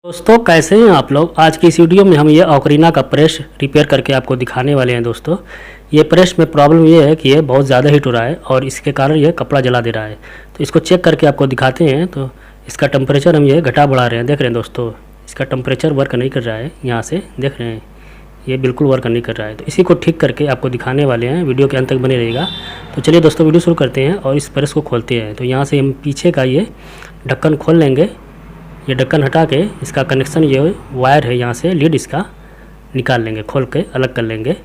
दोस्तों कैसे हैं आप लोग। आज की इस वीडियो में हम ये ओकरीना का प्रेस रिपेयर करके आपको दिखाने वाले हैं। दोस्तों ये प्रेस में प्रॉब्लम ये है कि ये बहुत ज़्यादा हीट हो रहा है और इसके कारण ये कपड़ा जला दे रहा है। तो इसको चेक करके आपको दिखाते हैं। तो इसका टेम्परेचर हम ये घटा बढ़ा रहे हैं। देख रहे हैं दोस्तों, इसका टेम्परेचर वर्क नहीं कर रहा है। यहाँ से देख रहे हैं ये बिल्कुल वर्क नहीं कर रहा है। तो इसी को ठीक करके आपको दिखाने वाले हैं। वीडियो के अंत तक बने रहेगा। तो चलिए दोस्तों वीडियो शुरू करते हैं और इस प्रेस को खोलते हैं। तो यहाँ से हम पीछे का ये ढक्कन खोल लेंगे। ये ढक्कन हटा के इसका कनेक्शन ये वायर है यहाँ से लीड इसका निकाल लेंगे, खोल के अलग कर लेंगे।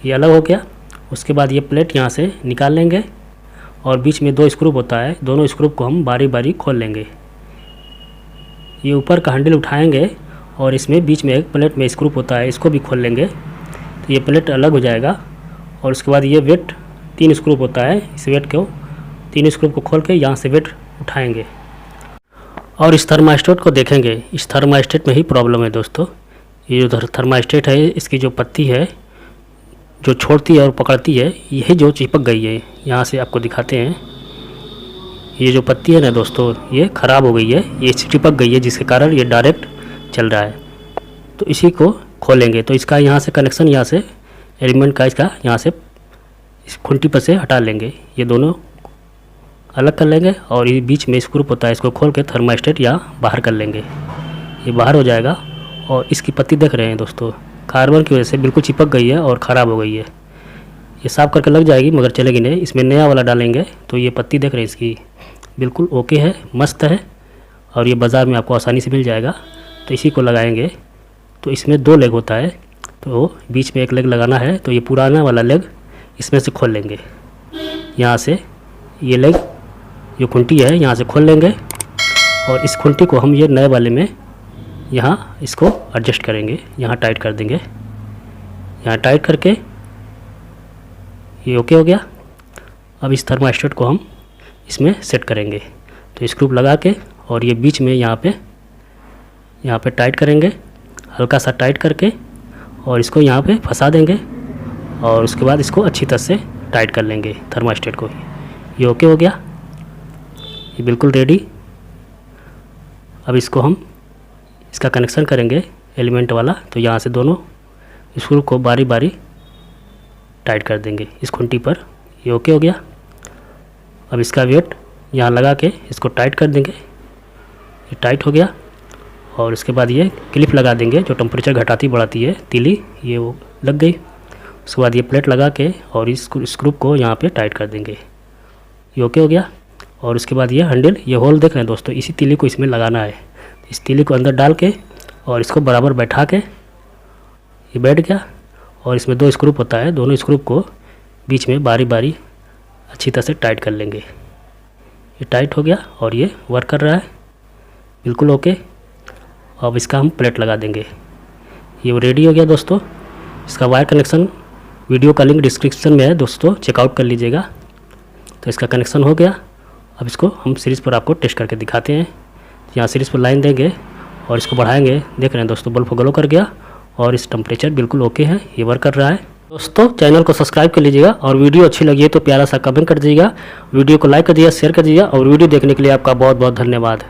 ये अलग हो गया। उसके बाद ये प्लेट यहाँ से निकाल लेंगे और बीच में दो स्क्रू होता है, दोनों स्क्रू को हम बारी बारी खोल लेंगे। ये ऊपर का हैंडल उठाएंगे और इसमें बीच में एक प्लेट में स्क्रू होता है, इसको भी खोल लेंगे। तो ये प्लेट अलग हो जाएगा। और उसके बाद ये वेट 3 स्क्रू होता है, इस वेट को 3 स्क्रू को खोल के यहाँ से वेट उठाएंगे और इस थर्मास्टेट को देखेंगे। इस थर्मास्टेट में ही प्रॉब्लम है दोस्तों। ये जो थर्मास्टेट है इसकी जो पत्ती है जो छोड़ती है और पकड़ती है, यही जो चिपक गई है। यहाँ से आपको दिखाते हैं। ये जो पत्ती है ना दोस्तों, ये ख़राब हो गई है, ये चिपक गई है, जिसके कारण ये डायरेक्ट चल रहा है। तो इसी को खोलेंगे। तो इसका यहाँ से कनेक्शन, यहाँ से एलिमेंट का इसका यहाँ से इस खूंटी पर से हटा लेंगे। ये दोनों अलग कर लेंगे और ये बीच में स्क्रू होता है, इसको खोल के थर्मास्टेट या बाहर कर लेंगे। ये बाहर हो जाएगा। और इसकी पत्ती देख रहे हैं दोस्तों, कार्बन की वजह से बिल्कुल चिपक गई है और ख़राब हो गई है। ये साफ़ करके लग जाएगी मगर चलेगी नहीं। इसमें नया वाला डालेंगे। तो ये पत्ती देख रहे हैं इसकी बिल्कुल ओके है, मस्त है और ये बाज़ार में आपको आसानी से मिल जाएगा। तो इसी को लगाएंगे। तो इसमें 2 लेग होता है, तो बीच में एक लेग लगाना है। तो ये पुराना वाला लेग इसमें से खोल लेंगे। यहाँ से ये लेग जो खूंटी है यहाँ से खोल लेंगे और इस खूंटी को हम ये नए वाले में यहाँ इसको एडजस्ट करेंगे, यहाँ टाइट कर देंगे। यहाँ टाइट करके ये ओके हो गया। अब इस थर्मास्टेट को हम इसमें सेट करेंगे। तो स्क्रू लगा के और ये बीच में यहाँ पे टाइट करेंगे, हल्का सा टाइट करके और इसको यहाँ पे फंसा देंगे और उसके बाद इसको अच्छी तरह से टाइट कर लेंगे थर्मास्टेट को। ये ओके हो गया, ये बिल्कुल रेडी। अब इसको हम इसका कनेक्शन करेंगे एलिमेंट वाला। तो यहाँ से दोनों स्क्रू को बारी बारी टाइट कर देंगे इस खूंटी पर। ये ओके हो गया। अब इसका वेट यहाँ लगा के इसको टाइट कर देंगे। ये टाइट हो गया। और उसके बाद ये क्लिप लगा देंगे जो टेम्परेचर घटाती बढ़ाती है, तीली, ये वो लग गई। उसके बाद ये प्लेट लगा के और इस स्क्रू को यहाँ पे टाइट कर देंगे। ये ओके हो गया। और उसके बाद ये हैंडल, ये होल देख रहे हैं दोस्तों, इसी तीली को इसमें लगाना है। इस तीली को अंदर डाल के और इसको बराबर बैठा के ये बैठ गया। और इसमें 2 स्क्रू होता है, दोनों स्क्रू को बीच में बारी बारी अच्छी तरह से टाइट कर लेंगे। ये टाइट हो गया और ये वर्क कर रहा है बिल्कुल ओके। अब इसका हम प्लेट लगा देंगे। ये रेडी हो गया दोस्तों। इसका वायर कनेक्शन वीडियो का लिंक डिस्क्रिप्शन में है दोस्तों, चेकआउट कर लीजिएगा। तो इसका कनेक्शन हो गया। अब इसको हम सीरीज़ पर आपको टेस्ट करके दिखाते हैं। यहाँ सीरीज़ पर लाइन देंगे और इसको बढ़ाएंगे। देख रहे हैं दोस्तों बल्ब ग्लो कर गया और इस टेम्परेचर बिल्कुल ओके है, ये वर्क कर रहा है। दोस्तों चैनल को सब्सक्राइब कर लीजिएगा और वीडियो अच्छी लगी है तो प्यारा सा कमेंट कर दीजिएगा, वीडियो को लाइक कर दीजिएगा, शेयर कर दीजिएगा। और वीडियो देखने के लिए आपका बहुत बहुत धन्यवाद।